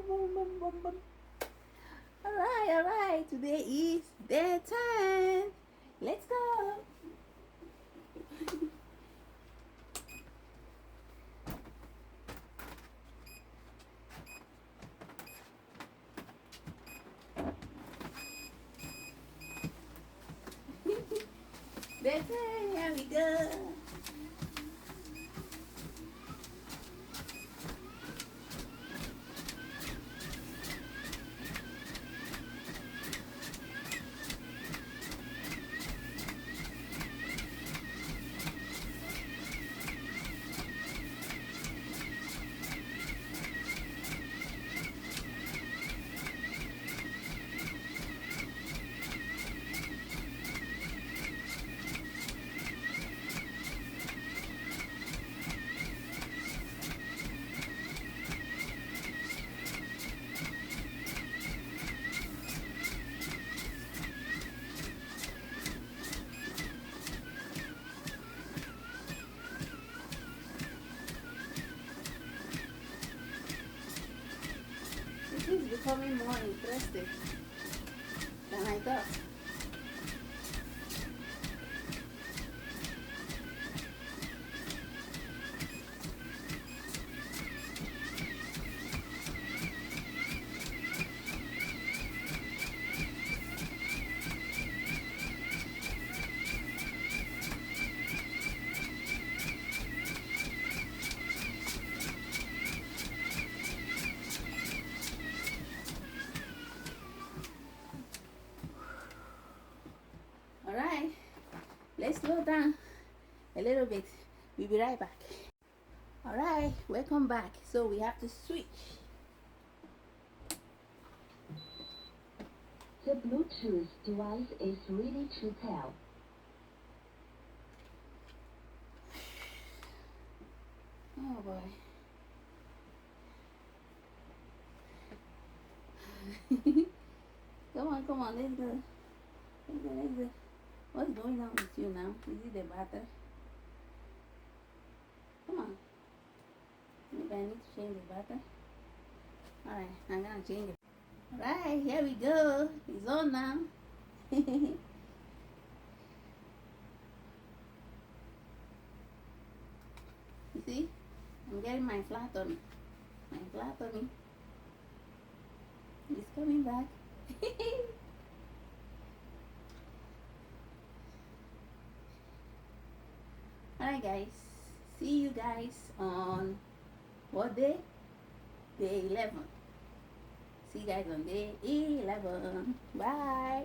boom, boom, boom, boom. All right. Today is day 10. Let's go. Day 10. Here we go. This is becoming more interesting than I thought. All right, let's slow down a little bit. We'll be right back. All right, welcome back. So we have to switch. The Bluetooth device is ready to pair. Oh boy. Come on, let's go. Let's go. What's going on with you now? Is it the battery? Come on. Maybe I need to change the battery. Alright, I'm gonna change it. Alright, here we go. It's on now. You see? I'm getting my flat tummy. My flat tummy. It's coming back. Alright guys. See you guys on what day? Day 11. See you guys on day 11. Bye.